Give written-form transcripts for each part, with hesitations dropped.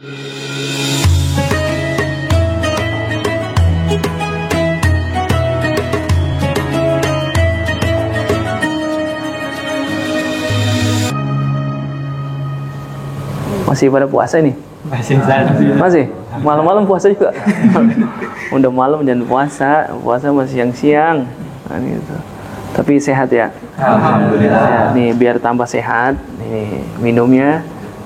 Masih pada puasa nih? Masih? Malam-malam puasa juga? Udah malam jangan puasa. Puasa masih siang-siang. Nah, gitu. Tapi sehat ya? Alhamdulillah. Ya, nih biar tambah sehat. Nih minumnya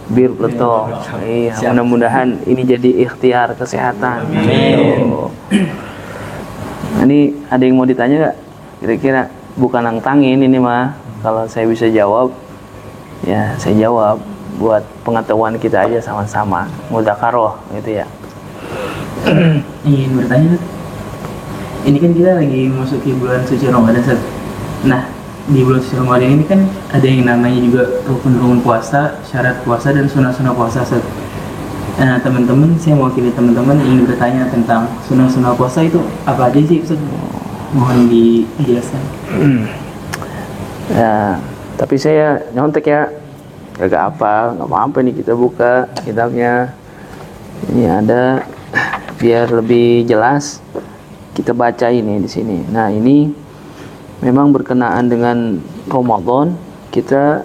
bir peletok. Iya, mudah-mudahan ini jadi ikhtiar kesehatan. Amin. Nah, ini ada yang mau ditanya nggak? Kira-kira bukan nantangin ini mah. Kalau saya bisa jawab, ya saya jawab. Buat pengetahuan kita aja sama-sama, mudzakarah gitu ya. Ingin bertanya, ini kan kita lagi memasuki bulan suci Ramadan, Ustaz. Nah, di bulan suci Ramadan ini kan ada yang namanya juga rukun-rukun puasa, syarat puasa dan sunah-sunah puasa, Ustaz. Nah, teman-teman, saya mewakili teman-teman ingin bertanya tentang sunah-sunah puasa itu apa aja sih, Ustaz? Mohon dijelaskan. Ya, tapi saya nyontek ya. Gak apa-apa nih kita buka kitabnya. Ini ada biar lebih jelas kita baca ini di sini. Nah, ini memang berkenaan dengan Ramadan. Kita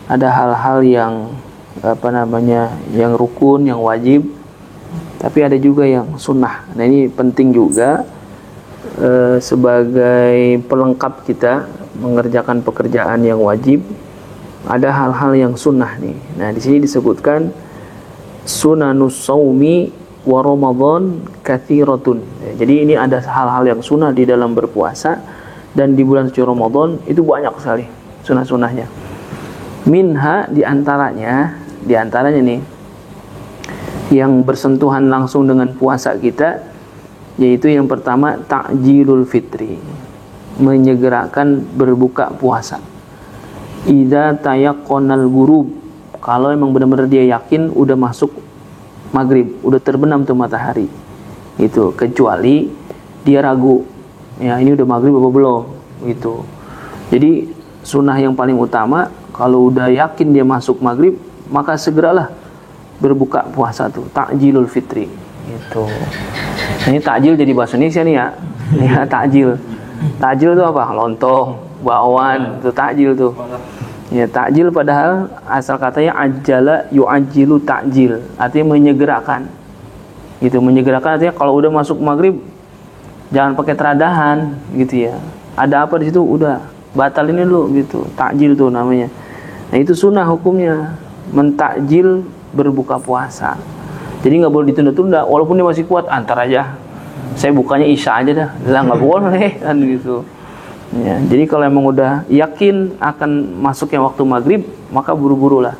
ada hal-hal yang yang rukun, yang wajib, tapi ada juga yang sunnah. Nah, ini penting juga sebagai pelengkap kita mengerjakan pekerjaan yang wajib. Ada hal-hal yang sunnah nih. Nah, di sini disebutkan sunanus saumi wa Ramadan katsiratun. Jadi ini ada hal-hal yang sunnah di dalam berpuasa, dan di bulan suci Ramadan itu banyak sekali sunnah-sunnahnya. Minha diantaranya nih yang bersentuhan langsung dengan puasa kita, yaitu yang pertama ta'jilul fitri, menyegerakan berbuka puasa. Idza tayaqqanal ghurub, kalau emang benar-benar dia yakin udah masuk maghrib, udah terbenam tuh matahari. Itu kecuali dia ragu. Ya, ini udah maghrib apa belum? Gitu. Jadi sunnah yang paling utama kalau udah yakin dia masuk maghrib, maka segeralah berbuka puasa tuh, ta'jilul fitri. Gitu. Ini takjil jadi bahasa Indonesia nih ya. Ya, takjil. Takjil itu apa? Lontong, bakwan, itu takjil tuh. Ya, takjil padahal asal katanya ajala yu'ajjilu takjil, artinya menyegerakan. Gitu, menyegerakan artinya kalau udah masuk maghrib jangan pakai teradahan gitu ya. Ada apa di situ udah batal ini dulu gitu. Takjil tuh namanya. Nah, itu sunnah hukumnya, mentakjil berbuka puasa. Jadi nggak boleh ditunda-tunda, walaupun dia masih kuat, antar aja. Saya bukanya isya aja dah. Lah nggak boleh kan gitu. Ya, jadi kalau emang udah yakin akan masuknya waktu maghrib, maka buru-burulah,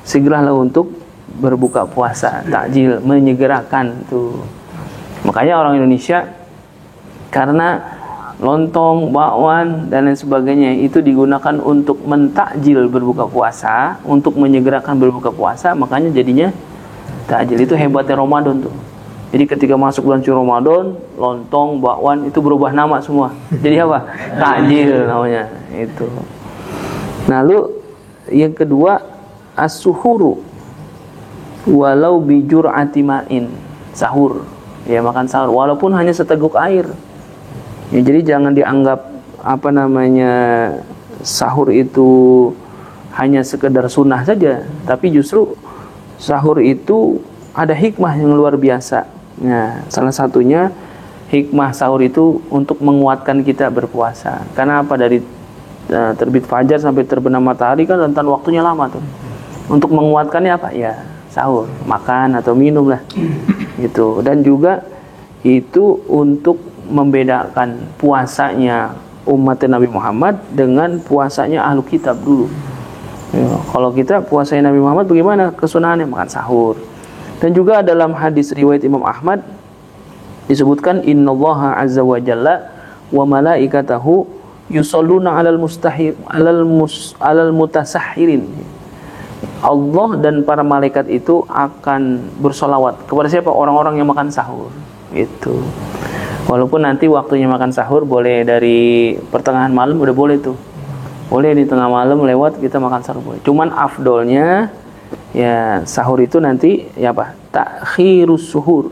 segeralah untuk berbuka puasa, takjil, menyegerakan tuh. Makanya orang Indonesia karena lontong, bakwan dan lain sebagainya itu digunakan untuk mentakjil berbuka puasa, untuk menyegerakan berbuka puasa, makanya jadinya takjil. Itu hebatnya Ramadan tuh. Jadi ketika masuk bulan suci Ramadan, lontong, bakwan itu berubah nama semua. Jadi apa? Takjil namanya itu. Nah, lalu yang kedua as-suhuru walau bijur'ati ma'in, sahur. Ya, makan sahur walaupun hanya seteguk air. Ya, jadi jangan dianggap sahur itu hanya sekedar sunnah saja, tapi justru sahur itu ada hikmah yang luar biasa. Nah, salah satunya hikmah sahur itu untuk menguatkan kita berpuasa. Karena apa? Dari terbit fajar sampai terbenam matahari kan rentan waktunya lama tuh. Untuk menguatkannya apa? Ya, sahur, makan atau minum lah. Gitu. Dan juga itu untuk membedakan puasanya umat Nabi Muhammad dengan puasanya ahlu kitab dulu. Ya, kalau kita puasanya Nabi Muhammad bagaimana kesunahannya? Makan sahur. Dan juga dalam hadis riwayat Imam Ahmad disebutkan innallaha azza wa jalla wa malaikatahu yusholluna alal mutasahhirin. Allah dan para malaikat itu akan bersolawat kepada siapa? Orang-orang yang makan sahur. Itu. Walaupun nanti waktunya makan sahur boleh dari pertengahan malam udah boleh tuh. Boleh di tengah malam lewat kita makan sahur boleh. Cuman afdolnya Ya, sahur itu nanti ya apa? Takhirus suhur.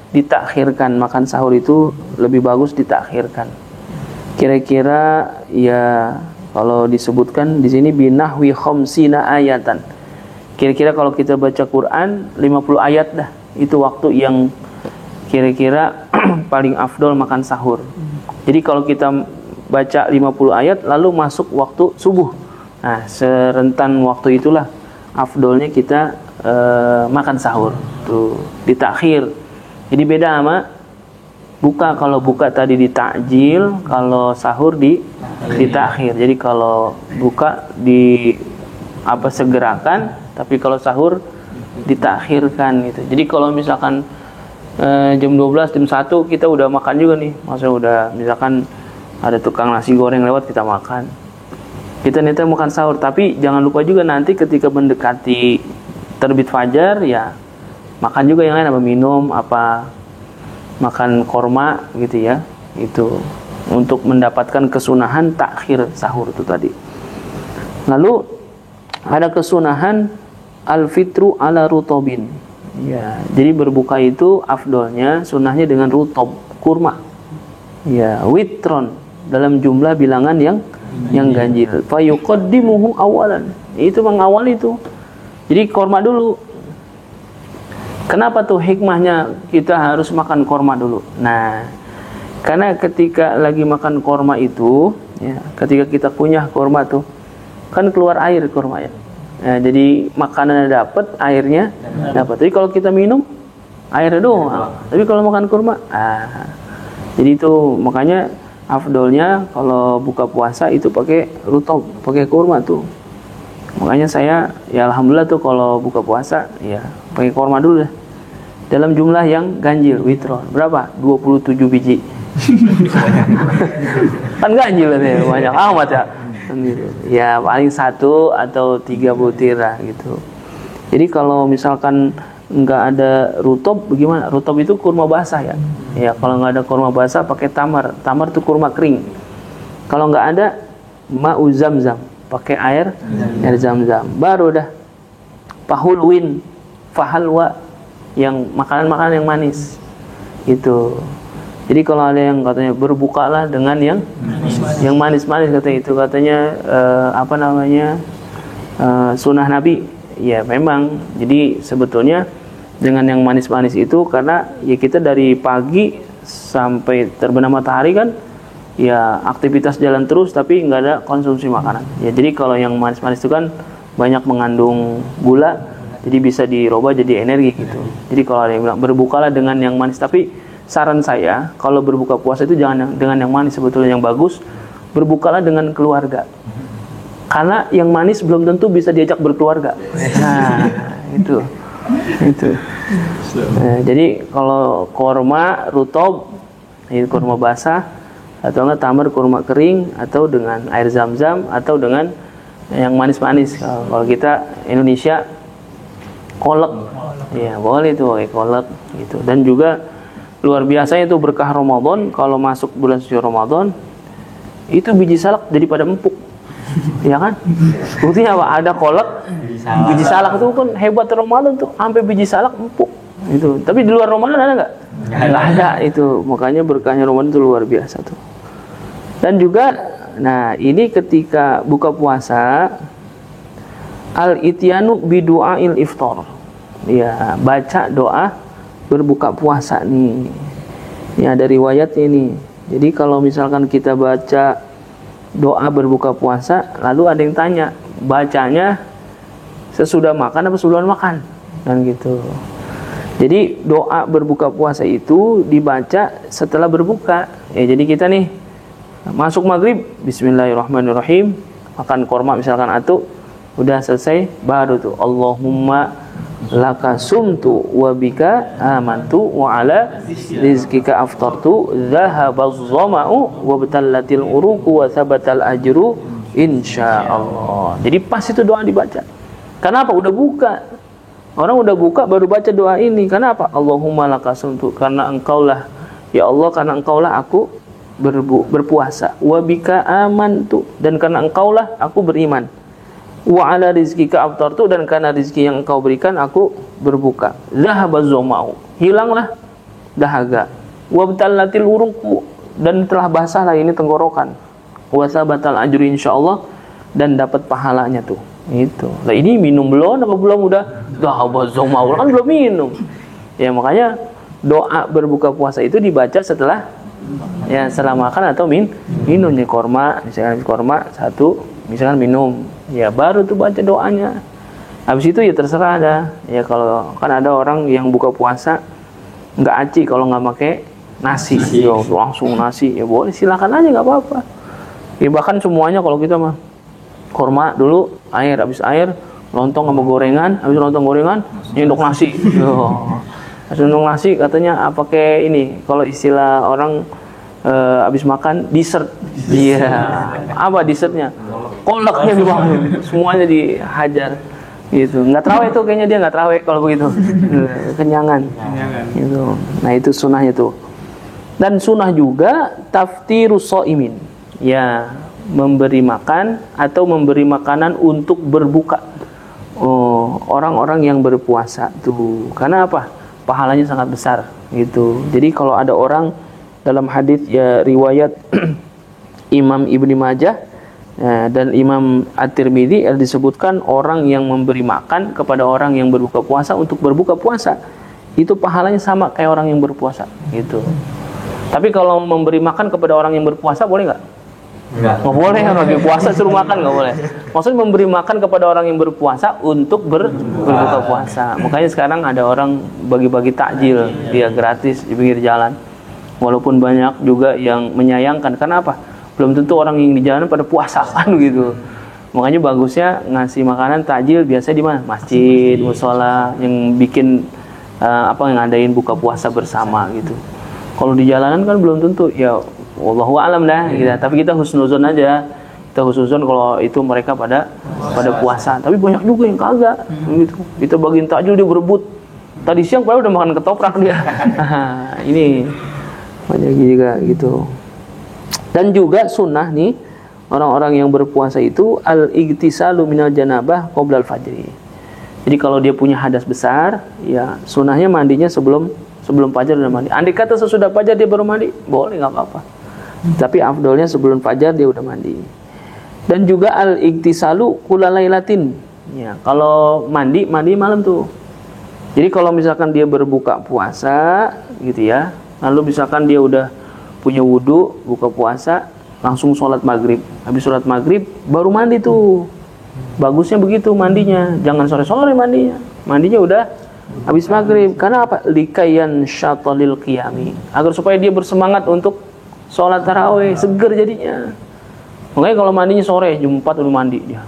Ditakhirkan, makan sahur itu lebih bagus ditakhirkan. Kira-kira ya kalau disebutkan di sini binahwi khamsina ayatan. Kira-kira kalau kita baca Quran 50 ayat dah. Itu waktu yang kira-kira paling afdol makan sahur. Jadi kalau kita baca 50 ayat lalu masuk waktu subuh. Nah, serentan waktu itulah afdolnya kita makan sahur. Tuh, ditakhir. Jadi beda sama buka. Kalau buka tadi ditakjil, kalau sahur ditakhir. Jadi kalau buka segerakan, tapi kalau sahur ditakhirkan gitu. Jadi kalau misalkan jam 12, jam 1 kita udah makan juga nih. Maksudnya udah misalkan ada tukang nasi goreng lewat, kita makan. Kita nanti makan sahur, tapi jangan lupa juga nanti ketika mendekati terbit fajar ya makan juga yang lain, apa minum, apa makan korma gitu ya. Itu untuk mendapatkan kesunahan takhir sahur itu tadi. Lalu ada kesunahan al-fitru ala rutobin. Ya, jadi berbuka itu afdolnya sunahnya dengan rutob, kurma. Ya, witron dalam jumlah bilangan yang ganjil. Fa yuqaddimuhu awalan. Itu mengawal itu. Jadi kurma dulu. Kenapa tuh hikmahnya kita harus makan kurma dulu? Nah, karena ketika lagi makan kurma itu, ya, ketika kita kunyah kurma tuh kan keluar air kurma ya. Nah, jadi makanannya dapat, airnya dapat. Jadi kalau kita minum airnya doang. Tapi kalau makan kurma, jadi itu makanya afdolnya kalau buka puasa itu pakai rutob, pakai kurma tuh. Makanya saya ya alhamdulillah tuh kalau buka puasa ya pakai kurma dulu deh. Dalam jumlah yang ganjil, witron. Berapa? 27 biji. Kan ganjil ya, banyak amat ya. Ya paling 1 atau 3 butir lah gitu. Jadi kalau misalkan nggak ada rutob, bagaimana? Rutob itu kurma basah ya. Ya kalau nggak ada kurma basah pakai tamar. Tamar itu kurma kering. Kalau nggak ada ma'u zamzam, pakai air zam-zam. Baru dah pahulwin, fahalwa, yang makanan-makanan yang manis. Itu. Jadi kalau ada yang katanya berbukalah dengan yang manis-manis katanya itu katanya sunnah Nabi. Ya memang. Jadi sebetulnya dengan yang manis-manis itu karena ya kita dari pagi sampai terbenam matahari kan ya aktivitas jalan terus tapi nggak ada konsumsi makanan. Ya jadi kalau yang manis-manis itu kan banyak mengandung gula, jadi bisa dirubah jadi energi gitu. Jadi kalau ada yang bilang berbukalah dengan yang manis, tapi saran saya kalau berbuka puasa itu jangan dengan yang manis, sebetulnya yang bagus berbukalah dengan keluarga. Karena yang manis belum tentu bisa diajak berkeluarga. Nah, itu. Nah, jadi kalau korma rutob, ini korma basah, atau enggak tamar kurma kering, atau dengan air zam-zam, atau dengan yang manis-manis. Kalau kita Indonesia kolak, ya boleh itu pakai kolak gitu. Dan juga luar biasa itu berkah Ramadan. Kalau masuk bulan suci Ramadan, itu biji salak jadi pada empuk. Ya kan? Buktinya apa? Ada kolak, biji salak itu kan hebat Ramadan tuh, sampai biji salak empuk. Itu. Tapi di luar Ramadan ada nggak? Nggak ada itu. Makanya berkahnya Ramadan itu luar biasa tuh. Dan juga, nah ini ketika buka puasa, al-ityanu bidu'ail iftar. Ya, baca doa berbuka puasa nih. Ya, ada riwayatnya nih. Jadi kalau misalkan kita baca doa berbuka puasa, lalu ada yang tanya, bacanya sesudah makan apa sebelum makan? Dan gitu. Jadi doa berbuka puasa itu dibaca setelah berbuka. Ya, jadi kita nih masuk maghrib, bismillahirrahmanirrahim, makan korma misalkan atau udah selesai, baru tuh Allahumma laka sumtu wa bika amantu wa ala rizkika aftartu dhahabaz zama'u wa batallatil uruqu wa thabatal ajru insyaallah. Jadi pas itu doa dibaca. Kenapa? Udah buka. Orang udah buka baru baca doa ini. Kenapa? Allahumma laka sumtu, karena engkaulah ya Allah, karena engkaulah aku berpuasa, wa bika amantu, dan karena engkaulah aku beriman, wa ala rizqika aftartu, dan karena rizki yang engkau berikan aku berbuka. Zahaba zama'u, hilanglah dahaga. Wabtallatil uruqu, dan telah basahlah ini tenggorokan. Wa sabatal ajru insyaallah, dan dapat pahalanya tuh. Itu. Lah ini minum belum apa belum udah zahaba zama'u, kan belum minum. Ya makanya doa berbuka puasa itu dibaca setelah ya setelah makan atau minum nih korma, misalkan korma satu, misalkan minum, ya baru tuh baca doanya. Habis itu ya terserah dah. Ya kalau kan ada orang yang buka puasa nggak aci kalau nggak pakai nasi, yo langsung nasi, ya boleh silakan aja nggak apa-apa. Ya bahkan semuanya kalau kita mah korma dulu, air, habis air lontong sama gorengan, habis lontong gorengan nyendok nasi. Yo. Seneng nasi katanya pakai ini, kalau istilah orang habis makan dessert. Iya. Apa dessertnya? Kolaknya dibangun, semuanya dihajar. Gitu. Nggak terawih tuh kayaknya, dia nggak terawih kalau begitu. Kenyangan. Gitu. Nah itu sunnahnya tuh. Dan sunnah juga taftirus shaimin. Ya, memberi makan atau memberi makanan untuk berbuka. Oh, orang-orang yang berpuasa tuh. Karena apa? Pahalanya sangat besar gitu. Jadi kalau ada orang dalam hadis ya riwayat Imam Ibnu Majah dan Imam At-Tirmidzi disebutkan orang yang memberi makan kepada orang yang berbuka puasa untuk berbuka puasa itu pahalanya sama kayak orang yang berpuasa gitu. Tapi kalau memberi makan kepada orang yang berpuasa boleh nggak? Nggak boleh, orang lagi puasa suruh makan nggak boleh. Maksudnya memberi makan kepada orang yang berpuasa untuk berbuka puasa. Makanya sekarang ada orang bagi-bagi takjil, dia gratis di pinggir jalan. Walaupun banyak juga yang menyayangkan. Karena apa? Belum tentu orang yang di jalan pada puasa kan gitu. Makanya bagusnya ngasih makanan takjil biasa di mana? Masjid, musola yang bikin yang ngadain buka puasa bersama gitu. Kalau di jalanan kan belum tentu, ya wallahu a'lam dah gitu. Tapi kita husnuzon aja. Kita husnuzon kalau itu mereka pada puasa. Tapi banyak juga yang kagak gitu. Kita bagiin takjil dia berebut. Tadi siang padahal udah makan ketoprak dia. Ini banyak juga gitu. Dan juga sunnah nih orang-orang yang berpuasa itu al-igtisalu minal janabah qoblal fajri. Jadi kalau dia punya hadas besar, ya sunnahnya mandinya sebelum fajar udah mandi. Andai kata sesudah fajar dia baru mandi, boleh nggak apa-apa. Tapi afdolnya sebelum fajar dia udah mandi. Dan juga al-igtisalu kulalailatin. Ya, kalau mandi malam tuh. Jadi kalau misalkan dia berbuka puasa gitu ya, lalu misalkan dia udah punya wudu, buka puasa, langsung sholat maghrib. Habis sholat maghrib baru mandi tuh. Bagusnya begitu mandinya. Jangan sore-sore mandinya. Mandinya udah habis maghrib. Karena apa? Likayan syatalil qiyami, agar supaya dia bersemangat untuk sholat tarawih, seger jadinya. Makanya kalau mandinya sore, jam 4 udah mandi dia.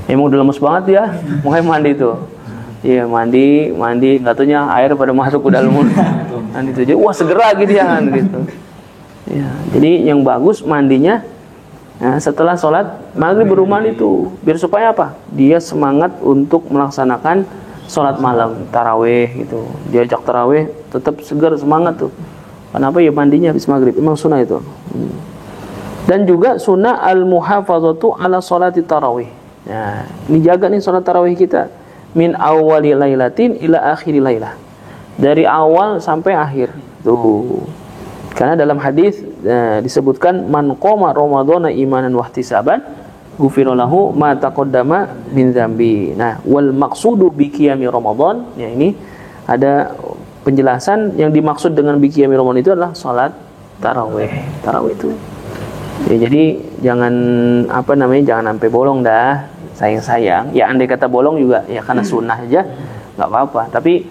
Emang udah lemes banget ya, makanya mandi tuh. Iya, mandi, nggak taunya air pada masuk ke dalam mulut. Mandi tuh, jadi wah seger lagi dia kan gitu. Ya, jadi yang bagus mandinya setelah sholat maghrib baru mandi tuh. Biar supaya apa? Dia semangat untuk melaksanakan sholat malam, tarawih gitu. Diajak tarawih tetap segar, semangat tuh. Kenapa? Ya mandinya habis maghrib. Emang sunnah itu. Dan juga sunnah al-muhafazatu ala sholati tarawih. Nah, ini jaga nih sholat tarawih kita. Min awwali lailatin ila akhiri lailah. Dari awal sampai akhir. Tuh. Karena dalam hadis disebutkan man qoma ramadhana imanan wa ihtisaban ghufira lahu ma taqaddama min dzambi. Nah, wal maqsudu bi qiyami ramadhan, ya ini ada penjelasan yang dimaksud dengan bi qiyami ramadhan itu adalah salat tarawih. Tarawih itu. Ya, jadi jangan jangan sampai bolong dah. Sayang-sayang. Ya andai kata bolong juga ya karena sunnah aja enggak apa-apa. Tapi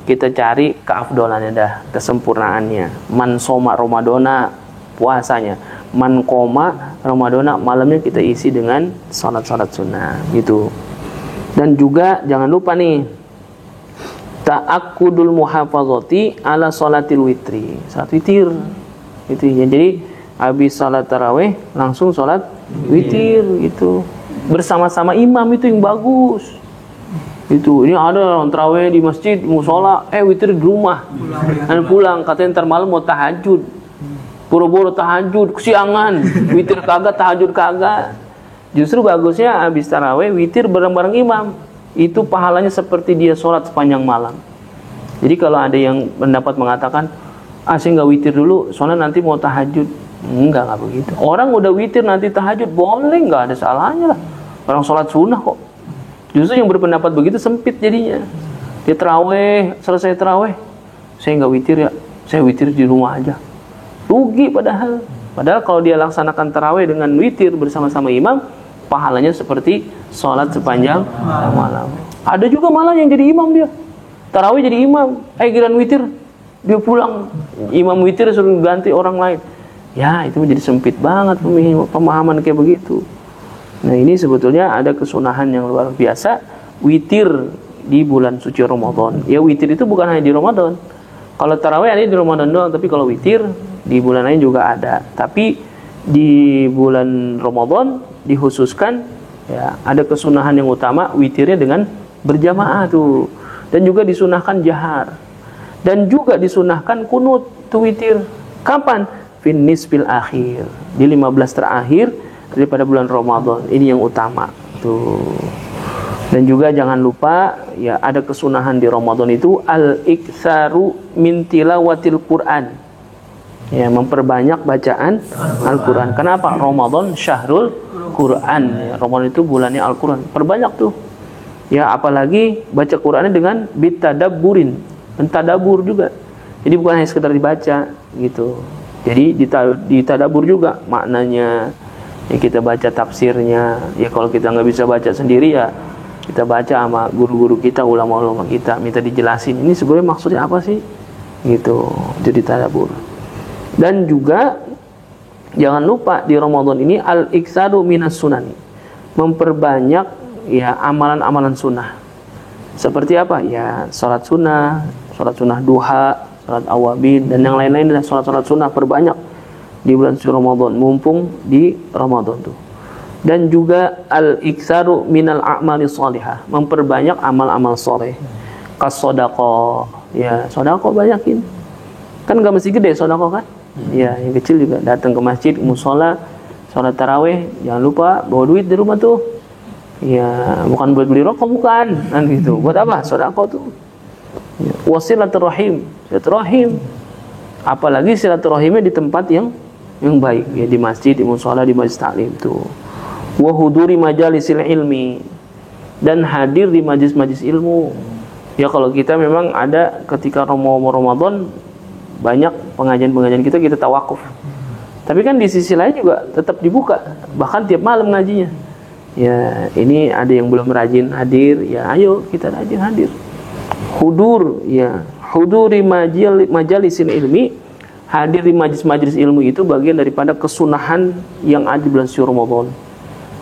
kita cari keafdolannya dah, kesempurnaannya. Man soma ramadhana, puasanya. Man qoma ramadhana, malamnya kita isi dengan salat-salat sunnah gitu. Dan juga jangan lupa nih ta'akkudul muhafazati ala salatil witri. Salat witir. Gitu ya. Jadi habis salat tarawih langsung salat witir gitu. Bersama-sama imam itu yang bagus. Itu ini ada orang tarawih di masjid, musola, witir di rumah. Dan pulang katanya ntar malam mau tahajud. Boro-boro tahajud, kesiangan. Witir kagak, tahajud kagak. Justru bagusnya habis tarawih witir bareng-bareng imam. Itu pahalanya seperti dia sholat sepanjang malam. Jadi kalau ada yang pendapat mengatakan, saya nggak witir dulu, soalnya nanti mau tahajud. Enggak begitu. Orang udah witir nanti tahajud, boleh, nggak ada salahnya lah. Orang sholat sunnah kok. Justru yang berpendapat begitu sempit jadinya. Dia terawih, selesai terawih, saya nggak witir ya, saya witir di rumah aja. Rugi padahal. Padahal kalau dia laksanakan tarawih dengan witir bersama-sama imam, pahalanya seperti sholat sepanjang malam. Ada juga malah yang jadi imam dia. Tarawih jadi imam, giliran witir dia pulang. Imam witir suruh ganti orang lain. Ya, itu menjadi sempit banget pemahaman kayak begitu. Nah, ini sebetulnya ada kesunahan yang luar biasa witir di bulan suci Ramadan. Ya, witir itu bukan hanya di Ramadan. Kalau tarawih ada di Ramadan doang, tapi kalau witir di bulan lain juga ada. Tapi di bulan Ramadan dikhususkan ya ada kesunahan yang utama witirnya dengan berjamaah tuh. Dan juga disunahkan jahar. Dan juga disunahkan kunut tuh witir. Kapan? Fin nisfil akhir. Di 15 terakhir daripada bulan Ramadan. Ini yang utama tuh. Dan juga jangan lupa ya ada kesunahan di Ramadan itu al-iktsaru min tilawatil Quran. Ya, memperbanyak bacaan Al-Quran. Kenapa? Ramadan syahrul Quran. Ya, Ramadan itu bulannya Al-Quran. Perbanyak tuh. Ya, apalagi baca Qurannya dengan bitadabburin. Mentadabur juga. Jadi bukan hanya sekedar dibaca gitu. Jadi ditadabur juga maknanya. Ya, kita baca tafsirnya. Ya, kalau kita nggak bisa baca sendiri ya kita baca sama guru-guru kita, ulama-ulama kita, minta dijelasin ini sebenarnya maksudnya apa sih gitu. Jadi tadabbur. Dan juga jangan lupa di Ramadan ini al-iksadu minas sunani, memperbanyak ya amalan-amalan sunnah. Seperti apa? Ya salat sunnah duha, salat awabin, dan yang lain-lain dan salat sunnah perbanyak di bulan suci Ramadan, mumpung di Ramadan tuh. Dan juga al-iktsaru minal a'mali shalihah, memperbanyak amal-amal soleh. Kas sedekah, ya sedekah banyakin. Kan enggak mesti gede sedekah kan? Ya, yang kecil juga datang ke masjid, mushola, salat tarawih, jangan lupa bawa duit di rumah tuh. Ya, bukan buat beli rokok, bukan, kan gitu. Buat apa? Sedekah tuh. Ya, wasilaturrahim, silaturahim. Apalagi silaturahimnya di tempat yang baik, ya di masjid, di mushola, di majelis taklim tuh. Wa huduri majalisil ilmi, dan hadir di majlis-majlis ilmu. Ya kalau kita memang ada ketika Ramadan banyak pengajian-pengajian kita tawakuf. Tapi kan di sisi lain juga tetap dibuka, bahkan tiap malam ngajinya. Ya, ini ada yang belum rajin hadir, ya ayo kita rajin hadir. Hudur, ya huduri majalisil ilmi, hadir di majlis-majlis ilmu itu bagian daripada kesunahan yang ada di bulan suci Ramadan.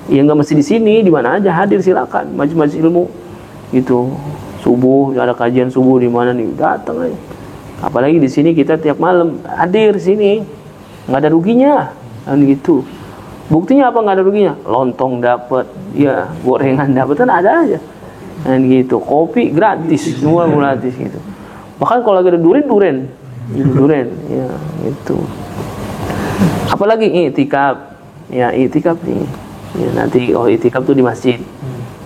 Ya nggak mesti di sini, di mana aja hadir silakan majlis-majlis ilmu itu. Subuh ada kajian subuh di mana nih, datang aja. Apalagi di sini kita tiap malam hadir sini, nggak ada ruginya kan gitu. Buktinya apa nggak ada ruginya? Lontong dapat, ya gorengan dapat, kan ada aja kan gitu. Kopi gratis, semua gratis gitu. Bahkan kalau lagi ada duren ya gitu. Apalagi i'tikaf, ya i'tikaf nih. Ya, nanti i'tikaf tuh di masjid.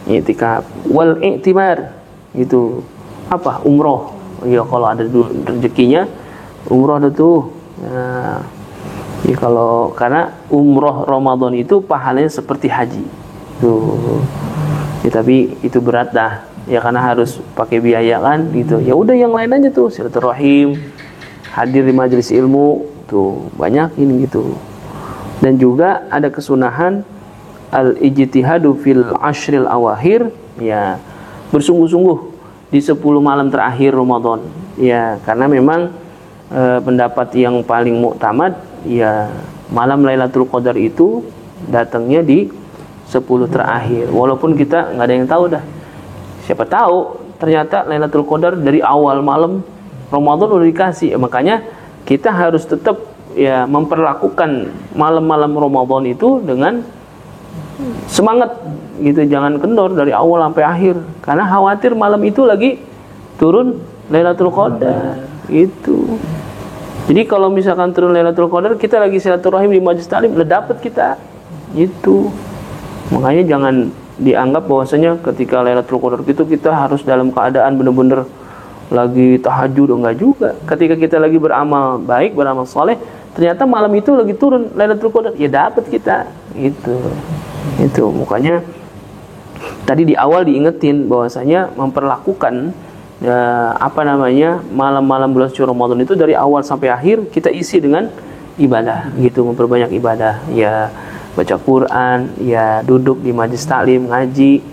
I'tikaf wal i'timar gitu. Apa? Umroh. Ya kalau ada rezekinya umroh ada tuh. Nah, ya kalau karena umroh Ramadan itu pahalanya seperti haji. Tuh. Ya, tapi itu berat dah. Ya karena harus pakai biaya kan gitu. Ya udah yang lain aja tuh, silaturahim, hadir di majelis ilmu, tuh banyak ini gitu. Dan juga ada kesunahan al-ijtihadu fil ashril awakhir, ya bersungguh-sungguh di 10 malam terakhir Ramadan. Ya, karena memang pendapat yang paling muktamad ya malam Lailatul Qadar itu datangnya di 10 terakhir. Walaupun kita nggak ada yang tahu dah. Siapa tahu ternyata Lailatul Qadar dari awal malam Ramadan udah dikasih. Makanya kita harus tetap ya memperlakukan malam-malam Ramadan itu dengan semangat gitu, jangan kendor dari awal sampai akhir, karena khawatir malam itu lagi turun Lailatul Qadar itu. Jadi kalau misalkan turun Lailatul Qadar kita lagi silaturahim di majelis taklim, udah dapat kita itu. Makanya jangan dianggap bahwasanya ketika Lailatul Qadar itu kita harus dalam keadaan benar-benar lagi tahajud, enggak juga. Ketika kita lagi beramal baik, beramal soleh, ternyata malam itu lagi turun Lailatul Qadar, ya dapat kita. Itu makanya tadi di awal diingetin bahwasanya memperlakukan malam-malam bulan suci Ramadan itu dari awal sampai akhir kita isi dengan ibadah gitu, memperbanyak ibadah, ya baca Quran, ya duduk di majlis taklim, ngaji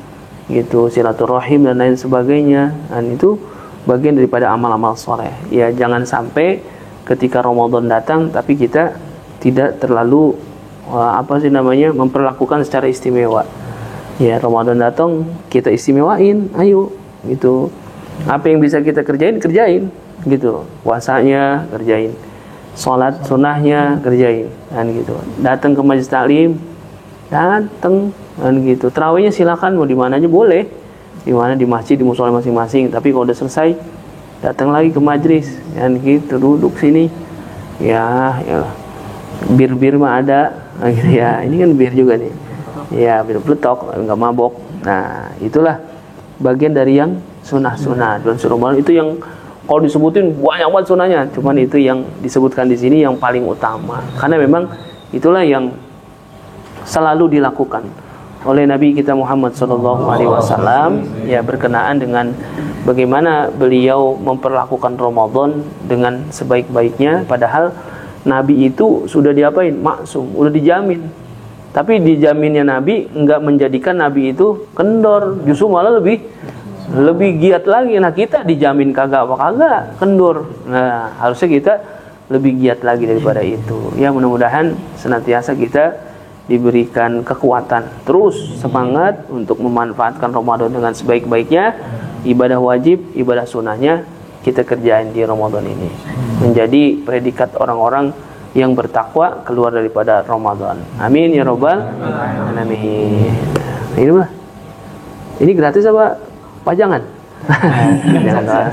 gitu, silaturahim dan lain sebagainya. Dan itu bagian daripada amal-amal soleh. Ya jangan sampai ketika Ramadan datang tapi kita tidak terlalu memperlakukan secara istimewa. Ya Ramadan datang kita istimewain, ayo gitu. Apa yang bisa kita kerjain gitu. Puasanya kerjain, sholat sunnahnya kerjain, kan gitu. Datang ke majelis taklim, datang, kan gitu. Tarawihnya silakan mau di mana aja boleh, di mana di masjid, di musola masing-masing. Tapi kalau udah selesai, datang lagi ke majelis, kan gitu. Duduk sini, ya bir mah ada, gitu ya. Ini kan bir juga nih, ya bir peletok, nggak mabok. Nah itulah bagian dari yang sunnah dan Ramadan itu yang kalau disebutin banyak banget sunnahnya, cuman itu yang disebutkan di sini yang paling utama karena memang itulah yang selalu dilakukan oleh Nabi kita Muhammad SAW, ya berkenaan dengan bagaimana beliau memperlakukan Ramadan dengan sebaik-baiknya, padahal Nabi itu sudah diapain? Maksum, udah dijamin. Tapi dijaminnya Nabi enggak menjadikan Nabi itu kendor, justru malah lebih giat lagi. Nah kita dijamin kagak kendor. Nah harusnya kita lebih giat lagi daripada itu. Ya mudah-mudahan senantiasa kita diberikan kekuatan, terus semangat untuk memanfaatkan Ramadan dengan sebaik-baiknya. Ibadah wajib, ibadah sunnahnya kita kerjain di Ramadan ini, menjadi predikat orang-orang yang bertakwa keluar daripada Ramadan. Amin ya robbal alamin. Ini gratis apa pajangan? Jangan.